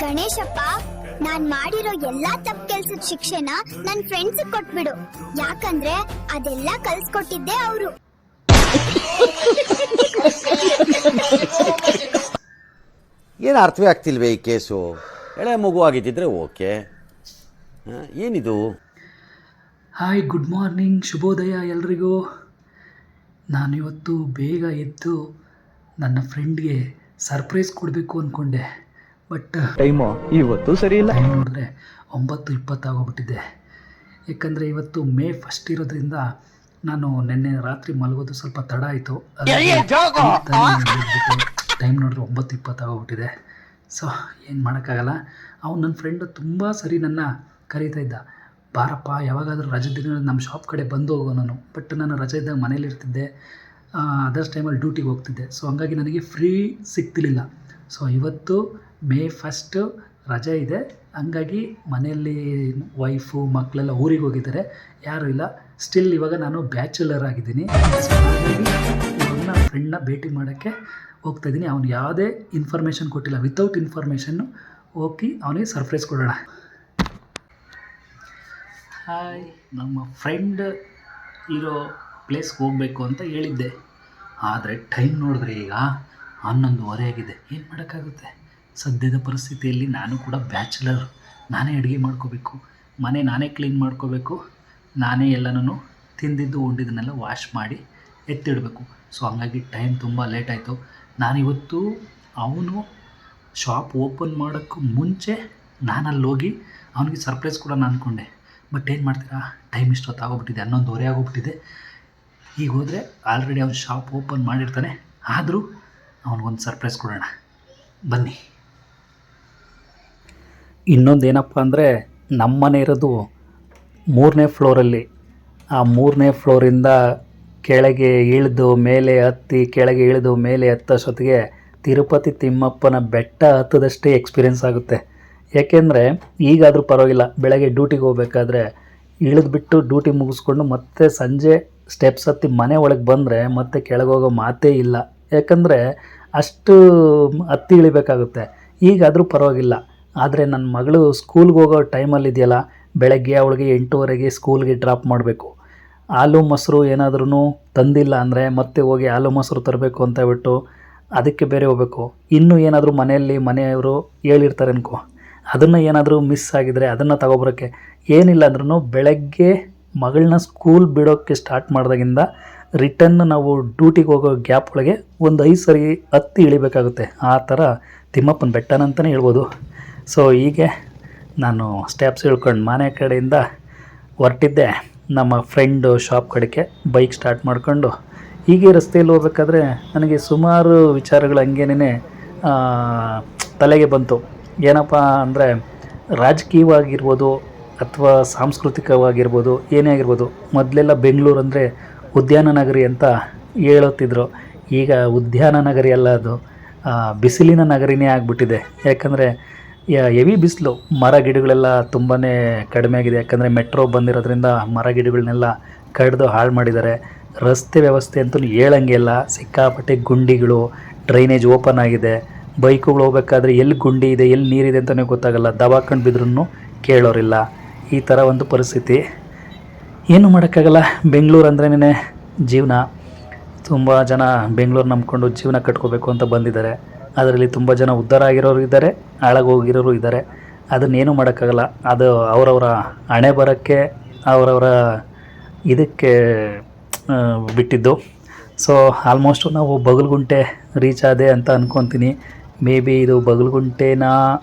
ಗಣೇಶಪ್ಪ, ನಾನ್ ಮಾಡಿರೋ ಎಲ್ಲಾ ತಪ್ಪು ಕೆಲ್ಸದ ಶಿಕ್ಷೆನ ನನ್ ಫ್ರೆಂಡ್ಸ್ ಕೊಟ್ಬಿಡು. ಯಾಕಂದ್ರೆ ಅದೆಲ್ಲ ಕಲ್ಸ್ಕೊಟ್ಟಿದ್ದೆ ಅವರು. ಏನು ಅರ್ಥವೇ ಆಗ್ತಿಲ್ವೇ ಈ ಕೇಸು? ಎಳೆ ಮಗು ಆಗಿದ್ದಿದ್ರೆ ಓಕೆ, ಏನಿದು? ಹಾಯ್, ಗುಡ್ ಮಾರ್ನಿಂಗ್, ಶುಭೋದಯ ಎಲ್ರಿಗೂ. ನಾನಿವತ್ತು ಬೇಗ ಎದ್ದು ನನ್ನ ಫ್ರೆಂಡ್ಗೆ ಸರ್ಪ್ರೈಸ್ ಕೊಡಬೇಕು ಅಂದ್ಕೊಂಡೆ. ಬಟ್ ಟೈಮು ಇವತ್ತು ಸರಿ ಇಲ್ಲ. ಟೈಮ್ ನೋಡಿದ್ರೆ 9:20 ಆಗೋಗ್ಬಿಟ್ಟಿದೆ. ಯಾಕಂದರೆ ಇವತ್ತು ಮೇ 1 ಇರೋದ್ರಿಂದ ನಾನು ನಿನ್ನೆ ರಾತ್ರಿ ಮಲಗೋದು ಸ್ವಲ್ಪ ತಡ ಆಯಿತು. ಟೈಮ್ ನೋಡಿದ್ರೆ 9:20 ಆಗೋಗ್ಬಿಟ್ಟಿದೆ. ಸೊ ಏನು ಮಾಡೋಕ್ಕಾಗಲ್ಲ. ಅವ್ನು ನನ್ನ ಫ್ರೆಂಡು ತುಂಬ ಸರಿ ನನ್ನ ಕರೀತಾ ಇದ್ದ, ಬಾರಪ್ಪ ಯಾವಾಗಾದರೂ ರಜೆ ದಿನ ನಮ್ಮ ಶಾಪ್ ಕಡೆ ಬಂದು ಹೋಗೋ ನಾನು. ಬಟ್ ನಾನು ರಜೆ ಇದ್ದಾಗ ಮನೇಲಿರ್ತಿದ್ದೆ, ಅದರ್ಸ್ ಟೈಮಲ್ಲಿ ಡ್ಯೂಟಿಗೆ ಹೋಗ್ತಿದ್ದೆ. ಸೊ ಹಂಗಾಗಿ ನನಗೆ ಫ್ರೀ ಸಿಗ್ತಿರ್ಲಿಲ್ಲ. ಸೊ ಇವತ್ತು ಮೇ 1 ರಜೆ ಇದೆ, ಹಂಗಾಗಿ ಮನೆಯಲ್ಲಿ ವೈಫು ಮಕ್ಕಳೆಲ್ಲ ಊರಿಗೆ ಹೋಗಿದ್ದಾರೆ, ಯಾರೂ ಇಲ್ಲ. ಸ್ಟಿಲ್ ಇವಾಗ ನಾನು ಬ್ಯಾಚುಲರ್ ಆಗಿದ್ದೀನಿ. ಸೊ ಹಾಗಾಗಿ ನನ್ನ ಫ್ರೆಂಡ್ನ ಭೇಟಿ ಮಾಡೋಕ್ಕೆ ಹೋಗ್ತಾಯಿದ್ದೀನಿ. ಅವ್ನು ಯಾವುದೇ ಇನ್ಫಾರ್ಮೇಷನ್ ಕೊಟ್ಟಿಲ್ಲ, ವಿತೌಟ್ ಇನ್ಫಾರ್ಮೇಷನ್ನು ಹೋಗಿ ಅವನಿಗೆ ಸರ್ಪ್ರೈಸ್ ಕೊಡೋಣ. ಹಾಯ್, ನಮ್ಮ ಫ್ರೆಂಡ್ ಇರೋ ಪ್ಲೇಸ್ಗೆ ಹೋಗಬೇಕು ಅಂತ ಹೇಳಿದ್ದೆ, ಆದರೆ ಟೈಮ್ ನೋಡಿದ್ರೆ ಈಗ 11:30 ಆಗಿದೆ. ಏನು ಮಾಡೋಕ್ಕಾಗುತ್ತೆ? ಸದ್ಯದ ಪರಿಸ್ಥಿತಿಯಲ್ಲಿ ನಾನು ಕೂಡ ಬ್ಯಾಚುಲರ್. ನಾನೇ ಅಡುಗೆ ಮಾಡ್ಕೋಬೇಕು, ಮನೆ ನಾನೇ ಕ್ಲೀನ್ ಮಾಡ್ಕೋಬೇಕು, ನಾನೇ ಎಲ್ಲನೂ ತಿಂದಿದ್ದು ಉಂಡಿದ್ದನ್ನೆಲ್ಲ ವಾಶ್ ಮಾಡಿ ಎತ್ತಿಡಬೇಕು. ಸೊ ಹಂಗಾಗಿ ಟೈಮ್ ತುಂಬ ಲೇಟ್ ಆಯಿತು. ನಾನಿವತ್ತು ಅವನು ಶಾಪ್ ಓಪನ್ ಮಾಡೋಕ್ಕೂ ಮುಂಚೆ ನಾನಲ್ಲಿ ಹೋಗಿ ಅವನಿಗೆ ಸರ್ಪ್ರೈಸ್ ಕೊಡೋಣ ಅಂದ್ಕೊಂಡೆ. ಬಟ್ ಏನು ಮಾಡ್ತೀರಾ, ಟೈಮ್ ಇಷ್ಟೊತ್ತು ಆಗೋಗ್ಬಿಟ್ಟಿದೆ, 11:30 ಆಗೋಗ್ಬಿಟ್ಟಿದೆ. ಈಗ ಹೋದರೆ ಆಲ್ರೆಡಿ ಅವ್ನು ಶಾಪ್ ಓಪನ್ ಮಾಡಿರ್ತಾನೆ. ಆದರೂ ಅವನಿಗೊಂದು ಸರ್ಪ್ರೈಸ್ ಕೊಡೋಣ, ಬನ್ನಿ. ಇನ್ನೊಂದೇನಪ್ಪ ಅಂದರೆ, ನಮ್ಮ ಮನೆ ಇರೋದು 3ನೇ ಫ್ಲೋರಲ್ಲಿ. ಆ 3ನೇ ಫ್ಲೋರಿಂದ ಕೆಳಗೆ ಇಳಿದು ಮೇಲೆ ಹತ್ತಿ, ಕೆಳಗೆ ಇಳಿದು ಮೇಲೆ ಹತ್ತೋಷ್ಟೊತ್ತಿಗೆ ತಿರುಪತಿ ತಿಮ್ಮಪ್ಪನ ಬೆಟ್ಟ ಹತ್ತದಷ್ಟೇ ಎಕ್ಸ್ಪೀರಿಯೆನ್ಸ್ ಆಗುತ್ತೆ. ಏಕೆಂದರೆ ಈಗಾದರೂ ಪರವಾಗಿಲ್ಲ, ಬೆಳಗ್ಗೆ ಡ್ಯೂಟಿಗೆ ಹೋಗ್ಬೇಕಾದ್ರೆ ಇಳಿದ್ಬಿಟ್ಟು ಡ್ಯೂಟಿ ಮುಗಿಸ್ಕೊಂಡು ಮತ್ತೆ ಸಂಜೆ ಸ್ಟೆಪ್ಸ್ ಹತ್ತಿ ಮನೆ ಒಳಗೆ ಬಂದರೆ ಮತ್ತೆ ಕೆಳಗೆ ಹೋಗೋ ಮಾತೇ ಇಲ್ಲ. ಯಾಕಂದರೆ ಅಷ್ಟು ಹತ್ತಿ ಇಳಿಬೇಕಾಗುತ್ತೆ. ಈಗಾದರೂ ಪರವಾಗಿಲ್ಲ. ಆದರೆ ನನ್ನ ಮಗಳು ಸ್ಕೂಲ್ಗೆ ಹೋಗೋ ಟೈಮಲ್ಲಿ ಇದೆಯಲ್ಲ, ಬೆಳಗ್ಗೆ ಅವಳಿಗೆ 8:30ಗೆ ಸ್ಕೂಲ್ಗೆ ಡ್ರಾಪ್ ಮಾಡಬೇಕು. ಹಾಲು ಮೊಸರು ಏನಾದ್ರೂ ತಂದಿಲ್ಲ ಅಂದರೆ ಮತ್ತೆ ಹೋಗಿ ಹಾಲು ಮೊಸರು ತರಬೇಕು ಅಂತ ಹೇಳ್ಬಿಟ್ಟು ಅದಕ್ಕೆ ಬೇರೆ ಹೋಗಬೇಕು. ಇನ್ನೂ ಏನಾದರೂ ಮನೆಯವರು ಹೇಳಿರ್ತಾರೆ ಅನ್ಕೋ, ಅದನ್ನು ಏನಾದರೂ ಮಿಸ್ ಆಗಿದರೆ ಅದನ್ನು ತಗೊಬರೋಕ್ಕೆ ಏನಿಲ್ಲ ಅಂದ್ರೂ ಬೆಳಗ್ಗೆ ಮಗಳನ್ನ ಸ್ಕೂಲ್ ಬಿಡೋಕ್ಕೆ ಸ್ಟಾರ್ಟ್ ಮಾಡಿದಾಗಿಂದ ರಿಟರ್ನ್ ನಾವು ಡ್ಯೂಟಿಗೆ ಹೋಗೋ ಗ್ಯಾಪ್ ಒಳಗೆ ಒಂದು 5 ಸರಿ ಹತ್ತಿ ಇಳಿಬೇಕಾಗುತ್ತೆ. ಆ ಥರ ತಿಮ್ಮಪ್ಪನ ಬೆಟ್ಟನಂತಲೇ ಹೇಳ್ಬೋದು. ಸೊ ಹೀಗೆ ನಾನು ಸ್ಟೆಪ್ಸ್ ಇಳ್ಕೊಂಡು ಮನೆ ಕಡೆಯಿಂದ ಹೊರಟಿದ್ದೆ ನಮ್ಮ ಫ್ರೆಂಡು ಶಾಪ್ ಕಡೆಗೆ ಬೈಕ್ ಸ್ಟಾರ್ಟ್ ಮಾಡಿಕೊಂಡು. ಹೀಗೆ ರಸ್ತೆಯಲ್ಲಿ ಹೋಗ್ಬೇಕಾದ್ರೆ ನನಗೆ ಸುಮಾರು ವಿಚಾರಗಳು ಹಂಗೇನೇ ತಲೆಗೆ ಬಂತು. ಏನಪ್ಪ ಅಂದರೆ, ರಾಜಕೀಯವಾಗಿರ್ಬೋದು ಅಥವಾ ಸಾಂಸ್ಕೃತಿಕವಾಗಿರ್ಬೋದು, ಏನೇ ಆಗಿರ್ಬೋದು. ಮೊದಲೆಲ್ಲ ಬೆಂಗಳೂರು ಅಂದರೆ ಉದ್ಯಾನ ನಗರಿ ಅಂತ ಹೇಳುತ್ತಿದ್ರು. ಈಗ ಉದ್ಯಾನ ನಗರಿ ಅಲ್ಲ, ಅದು ಬಿಸಿಲಿನ ನಗರಿನೇ ಆಗಿಬಿಟ್ಟಿದೆ. ಯಾಕಂದರೆ ಹೆವಿ ಬಿಸಿಲು, ಮರ ಗಿಡಗಳೆಲ್ಲ ತುಂಬಾ ಕಡಿಮೆ ಆಗಿದೆ. ಯಾಕಂದರೆ ಮೆಟ್ರೋ ಬಂದಿರೋದ್ರಿಂದ ಮರ ಗಿಡಗಳನ್ನೆಲ್ಲ ಕಡಿದು ಹಾಳು ಮಾಡಿದ್ದಾರೆ. ರಸ್ತೆ ವ್ಯವಸ್ಥೆ ಅಂತೂ ಹೇಳಂಗಿಲ್ಲ, ಸಿಕ್ಕಾಪಟ್ಟೆ ಗುಂಡಿಗಳು, ಡ್ರೈನೇಜ್ ಓಪನ್ ಆಗಿದೆ. ಬೈಕುಗಳು ಹೋಗ್ಬೇಕಾದ್ರೆ ಎಲ್ಲಿ ಗುಂಡಿ ಇದೆ ಎಲ್ಲಿ ನೀರಿದೆ ಅಂತಲೇ ಗೊತ್ತಾಗಲ್ಲ, ದಬಾಕೊಂಡು ಬಿದ್ರೂ ಕೇಳೋರಿಲ್ಲ. ಈ ಥರ ಒಂದು ಪರಿಸ್ಥಿತಿ. ಏನು ಮಾಡೋಕ್ಕಾಗಲ್ಲ, ಬೆಂಗಳೂರು ಅಂದ್ರೇ ಜೀವನ. ತುಂಬ ಜನ ಬೆಂಗಳೂರು ನಂಬ್ಕೊಂಡು ಜೀವನ ಕಟ್ಕೋಬೇಕು ಅಂತ ಬಂದಿದ್ದಾರೆ. ಅದರಲ್ಲಿ ತುಂಬ ಜನ ಉದ್ಧಾರ ಆಗಿರೋರು ಇದ್ದಾರೆ, ಹಾಳಾಗಿ ಹೋಗಿರೋರು ಇದ್ದಾರೆ. ಅದನ್ನೇನು ಮಾಡೋಕ್ಕಾಗಲ್ಲ, ಅದು ಅವರವರ ಹಣೆ ಬರೋಕ್ಕೆ ಅವರವರ ಇದಕ್ಕೆ ಬಿಟ್ಟಿದ್ದು. ಸೊ ಆಲ್ಮೋಸ್ಟು ನಾವು ಬಗಲ್ಗುಂಟೆ ರೀಚ್ ಆದೆ ಅಂತ ಅಂದ್ಕೊತೀನಿ. ಮೇ ಬಿ ಇದು ಬಗಲ್ಗುಂಟೆನಾ?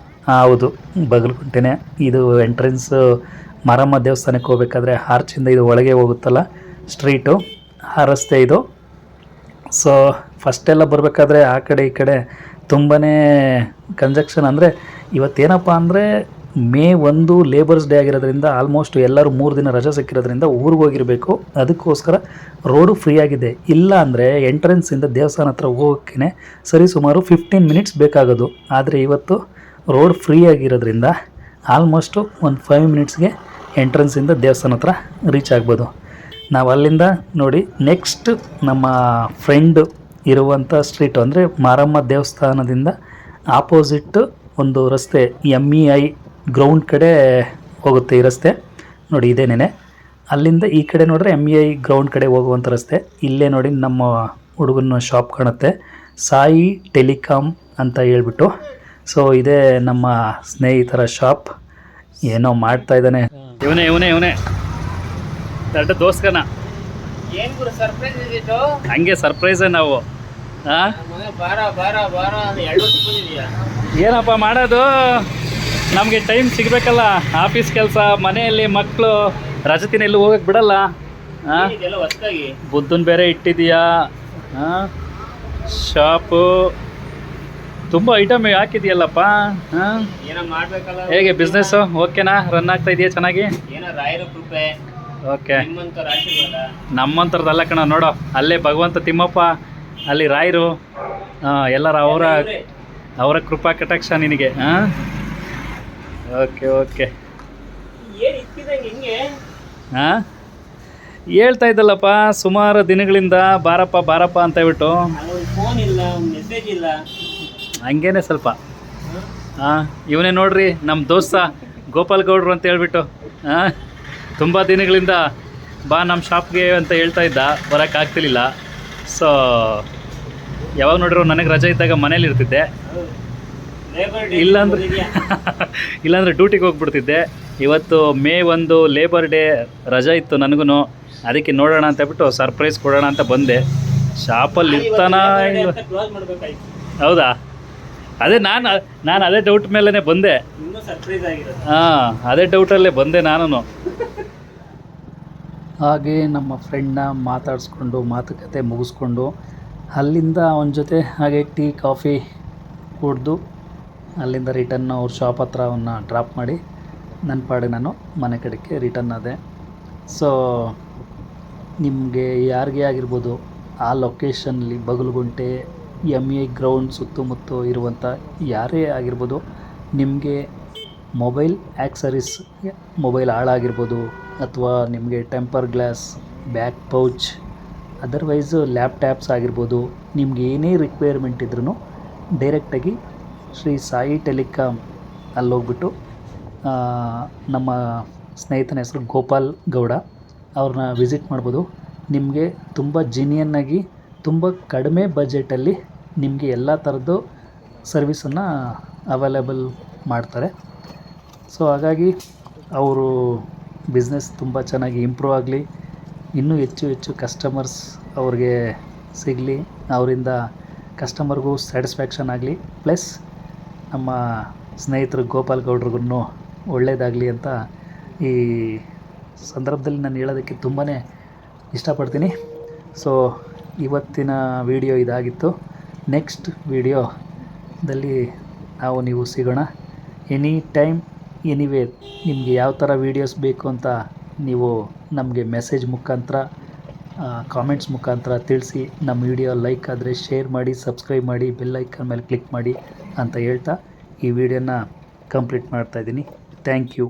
ಹೌದು, ಬಗಲ್ಗುಂಟೆನೇ. ಇದು ಎಂಟ್ರೆನ್ಸ್ ಮಾರಮ್ಮ ದೇವಸ್ಥಾನಕ್ಕೆ ಹೋಗ್ಬೇಕಾದ್ರೆ ಆರ್ಚಿಂದ ಇದು ಒಳಗೆ ಹೋಗುತ್ತಲ್ಲ ಸ್ಟ್ರೀಟು, ಆ ರಸ್ತೆ ಇದು. ಸೊ ಫಸ್ಟೆಲ್ಲ ಬರಬೇಕಾದ್ರೆ ಆ ಕಡೆ ಈ ಕಡೆ ತುಂಬಾ ಕಂಜಕ್ಷನ್. ಅಂದರೆ ಇವತ್ತೇನಪ್ಪ ಅಂದರೆ ಮೇ 1 ಲೇಬರ್ಸ್ ಡೇ ಆಗಿರೋದ್ರಿಂದ ಆಲ್ಮೋಸ್ಟ್ ಎಲ್ಲರೂ 3 ದಿನ ರಜೆ ಸಿಕ್ಕಿರೋದ್ರಿಂದ ಊರಿಗೆ ಹೋಗಿರಬೇಕು. ಅದಕ್ಕೋಸ್ಕರ ರೋಡು ಫ್ರೀ ಆಗಿದೆ. ಇಲ್ಲ ಅಂದರೆ ಎಂಟ್ರೆನ್ಸಿಂದ ದೇವಸ್ಥಾನ ಹತ್ರ ಹೋಗೋಕ್ಕೆ ಸರಿ ಸುಮಾರು 15 ಮಿನಿಟ್ಸ್ ಬೇಕಾಗೋದು. ಆದರೆ ಇವತ್ತು ರೋಡ್ ಫ್ರೀ ಆಗಿರೋದ್ರಿಂದ ಆಲ್ಮೋಸ್ಟು ಒಂದು 5 ಮಿನಿಟ್ಸ್ಗೆ ಎಂಟ್ರೆನ್ಸಿಂದ ದೇವಸ್ಥಾನ ಹತ್ರ ರೀಚ್ ಆಗ್ಬೋದು. ನಾವು ಅಲ್ಲಿಂದ ನೋಡಿ ನೆಕ್ಸ್ಟ್ ನಮ್ಮ ಫ್ರೆಂಡ್ ಇರುವಂಥ ಸ್ಟ್ರೀಟು ಅಂದರೆ ಮಾರಮ್ಮ ದೇವಸ್ಥಾನದಿಂದ ಆಪೋಸಿಟ್ಟು ಒಂದು ರಸ್ತೆ MEI ಗ್ರೌಂಡ್ ಕಡೆ ಹೋಗುತ್ತೆ ಈ ರಸ್ತೆ ನೋಡಿ, ಇದೇನೇನೆ. ಅಲ್ಲಿಂದ ಈ ಕಡೆ ನೋಡಿದ್ರೆ MEI ಗ್ರೌಂಡ್ ಕಡೆ ಹೋಗುವಂಥ ರಸ್ತೆ. ಇಲ್ಲೇ ನೋಡಿ ನಮ್ಮ ಹುಡುಗನ ಶಾಪ್ ಕಾಣುತ್ತೆ, ಸಾಯಿ ಟೆಲಿಕಾಮ್ ಅಂತ ಹೇಳ್ಬಿಟ್ಟು. ಸೊ ಇದೇ ನಮ್ಮ ಸ್ನೇಹಿತರ ಶಾಪ್. ಏನೋ ಮಾಡ್ತಾ ಇದ್ದಾನೆ ಇವನೇ ದೊಡ್ಡ ದೋಸ್ಕನ. ಏನ್ ಗುರು ಸರ್ಪ್ರೈಸ್ ಇದ್ದಿತ್ತು? ಹಂಗೆ ಸರ್ಪ್ರೈಸೇ ನಾವು. ಹಾಂ, ಬಾರ ಬಾರ ಬಾರ 2 ವರ್ಷ ಬಂದಿದ್ಯಾ? ಏನಪ್ಪ ಮಾಡೋದು, ನಮಗೆ ಟೈಮ್ ಸಿಗಬೇಕಲ್ಲ. ಆಫೀಸ್ ಕೆಲಸ, ಮನೆಯಲ್ಲಿ ಮಕ್ಕಳು, ರಜತಿನ ಎಲ್ಲೂ ಹೋಗಕ್ಕೆ ಬಿಡಲ್ಲ. ಹಾಂ, ಇದೆಲ್ಲ ಹೊಸ್ದಾಗಿ ಬುದ್ಧನ ಬೇರೆ ಇಟ್ಟಿದೀಯಾ. ಹಾಂ, ಶಾಪು ತುಂಬ ಐಟಮ್ ಹಾಕಿದೆಯಲ್ಲಪ್ಪ. ಹಾಂ, ಏನೋ ಮಾಡ್ಬೇಕಲ್ಲ. ಹೇಗೆ ಬಿಸ್ನೆಸ್ಸು ಓಕೆನಾ, ರನ್ ಆಗ್ತಾ ಇದೆಯಾ ಚೆನ್ನಾಗಿ? ಏನೋ ರಾಯರ ಕೃಪೆ, ಓಕೆ. ನಿಮ್ಮಂತರ ಆಶೀರ್ವಾದ. ನಮ್ಮಂಥರದಲ್ಲ ಕಣ, ನೋಡೋ ಅಲ್ಲೇ ಭಗವಂತ ತಿಮ್ಮಪ್ಪ, ಅಲ್ಲಿ ರಾಯರು, ಎಲ್ಲರ ಅವರ ಕೃಪಾ ಕಟಾಕ್ಷ ನಿನಗೆ. ಹಾಂ, ಓಕೆ ಓಕೆ. ಏನ್ ಇತ್ತಿದಂಗೆ ಹಿಂಗೆ? ಹಾಂ, ಹೇಳ್ತಾ ಇದ್ದಲ್ಲಪ್ಪ ಸುಮಾರು ದಿನಗಳಿಂದ ಬಾರಪ್ಪ ಅಂತ ಹೇಳ್ಬಿಟ್ಟು. ಒಂದು ಫೋನ್ ಇಲ್ಲ, ಒಂದು ಮೆಸೇಜ್ ಇಲ್ಲ. ಹಂಗೇನೆ ಸ್ವಲ್ಪ. ಹಾಂ, ಇವನೇ ನೋಡ್ರಿ ನಮ್ಮ ದೋಸ್ತ ಗೋಪಾಲ್ ಗೌಡ್ರು ಅಂತ ಹೇಳ್ಬಿಟ್ಟು. ಹಾಂ, ತುಂಬ ದಿನಗಳಿಂದ ಬಾ ನಮ್ಮ ಶಾಪ್ಗೆ ಅಂತ ಹೇಳ್ತಾ ಇದ್ದ, ಬರೋಕ್ಕಾಗ್ತಿರ್ಲಿಲ್ಲ. ಸೊ ಯಾವಾಗ ನೋಡಿದ್ರು ನನಗೆ ರಜೆ ಇದ್ದಾಗ ಮನೇಲಿ ಇರ್ತಿದ್ದೆ, ಇಲ್ಲಾಂದರೆ ಡ್ಯೂಟಿಗೆ ಹೋಗ್ಬಿಡ್ತಿದ್ದೆ. ಇವತ್ತು ಮೇ 1 ಲೇಬರ್ ಡೇ ರಜೆ ಇತ್ತು ನನಗೂ, ಅದಕ್ಕೆ ನೋಡೋಣ ಅಂತ ಹೇಳ್ಬಿಟ್ಟು ಸರ್ಪ್ರೈಸ್ ಕೊಡೋಣ ಅಂತ ಬಂದೆ. ಶಾಪಲ್ಲಿ ಇರ್ತಾನ ಇಲ್ಲ? ಕ್ಲೋಸ್ ಮಾಡ್ಬೇಕಾಯ್ತು. ಹೌದಾ, ಅದೇ ನಾನು ಅದೇ ಡೌಟ್ ಮೇಲೇ ಬಂದೆ. ಇನ್ನೂ ಸರ್ಪ್ರೈಸ್ ಆಗಿರೋದು. ಹಾಂ, ಅದೇ ಡೌಟಲ್ಲೇ ಬಂದೆ ನಾನು. ಹಾಗೆ ನಮ್ಮ ಫ್ರೆಂಡ್ನ ಮಾತಾಡಿಸ್ಕೊಂಡು ಮಾತುಕತೆ ಮುಗಿಸ್ಕೊಂಡು ಅಲ್ಲಿಂದ ಅವನ ಜೊತೆ ಹಾಗೆ ಟೀ ಕಾಫಿ ಕುಡಿದು ಅಲ್ಲಿಂದ ರಿಟರ್ನ್ ಅವ್ರ ಶಾಪ್ ಹತ್ರ ಅವನ್ನ ಡ್ರಾಪ್ ಮಾಡಿ ನನ್ನ ಪಾಡಿಗೆ ನಾನು ಮನೆ ಕಡೆಗೆ ರಿಟರ್ನ್ ಆದೆ. ಸೊ ನಿಮಗೆ ಯಾರಿಗೆ ಆಗಿರ್ಬೋದು ಆ ಲೊಕೇಶನ್ಲಿ ಬಗಲುಗುಂಟೆ MEI ಗ್ರೌಂಡ್ ಸುತ್ತಮುತ್ತ ಇರುವಂಥ ಯಾರೇ ಆಗಿರ್ಬೋದು, ನಿಮಗೆ ಮೊಬೈಲ್ ಆ್ಯಕ್ಸರೀಸ್, ಮೊಬೈಲ್ ಹಾಳಾಗಿರ್ಬೋದು ಅಥವಾ ನಿಮಗೆ temper glass, back pouch, otherwise laptops ಆಗಿರ್ಬೋದು, ನಿಮ್ಗೆ ಏನೇ ರಿಕ್ವೈರ್ಮೆಂಟ್ ಇದ್ರೂ ಡೈರೆಕ್ಟಾಗಿ ಶ್ರೀ ಸಾಯಿ ಟೆಲಿಕಾಮ್ ಅಲ್ಲೋಗ್ಬಿಟ್ಟು ನಮ್ಮ ಸ್ನೇಹಿತನ ಹೆಸರು ಗೋಪಾಲ್ ಗೌಡ, ಅವ್ರನ್ನ ವಿಸಿಟ್ ಮಾಡ್ಬೋದು. ನಿಮಗೆ ತುಂಬ ಜಿನಿಯನ್ನಾಗಿ ತುಂಬ ಕಡಿಮೆ ಬಜೆಟಲ್ಲಿ ನಿಮಗೆ ಎಲ್ಲ ಥರದ್ದು ಸರ್ವಿಸನ್ನು ಅವೈಲೇಬಲ್ ಮಾಡ್ತಾರೆ. ಸೊ ಹಾಗಾಗಿ ಅವರು ಬಿಸ್ನೆಸ್ ತುಂಬ ಚೆನ್ನಾಗಿ ಇಂಪ್ರೂವ್ ಆಗಲಿ, ಇನ್ನೂ ಹೆಚ್ಚು ಕಸ್ಟಮರ್ಸ್ ಅವ್ರಿಗೆ ಸಿಗಲಿ, ಅವರಿಂದ ಕಸ್ಟಮರ್ಗೂ ಸ್ಯಾಟಿಸ್ಫ್ಯಾಕ್ಷನ್ ಆಗಲಿ, ಪ್ಲಸ್ ನಮ್ಮ ಸ್ನೇಹಿತರು ಗೋಪಾಲ್ ಗೌಡ್ರಿಗೂ ಒಳ್ಳೆಯದಾಗಲಿ ಅಂತ ಈ ಸಂದರ್ಭದಲ್ಲಿ ನಾನು ಹೇಳೋದಕ್ಕೆ ತುಂಬಾ ಇಷ್ಟಪಡ್ತೀನಿ. ಸೊ ಇವತ್ತಿನ ವಿಡಿಯೋ ಇದಾಗಿತ್ತು. ನೆಕ್ಸ್ಟ್ ವಿಡಿಯೋದಲ್ಲಿ ನೀವು ಸಿಗೋಣ. ಎನಿ ಟೈಮ್ ಎನಿವೇರ್ ನಿಮಗೆ ಯಾವ ಥರ ವೀಡಿಯೋಸ್ ಬೇಕು ಅಂತ ನೀವು ನಮಗೆ ಮೆಸೇಜ್ ಮುಖಾಂತರ, ಕಾಮೆಂಟ್ಸ್ ಮುಖಾಂತರ ತಿಳಿಸಿ. ನಮ್ಮ ವಿಡಿಯೋ ಲೈಕ್ ಆದರೆ ಶೇರ್ ಮಾಡಿ, ಸಬ್ಸ್ಕ್ರೈಬ್ ಮಾಡಿ, ಬೆಲ್ ಐಕಾನ್ ಮೇಲೆ ಕ್ಲಿಕ್ ಮಾಡಿ ಅಂತ ಹೇಳ್ತಾ ಈ ವಿಡಿಯೋನ ಕಂಪ್ಲೀಟ್ ಮಾಡ್ತಾಯಿದ್ದೀನಿ. Thank you.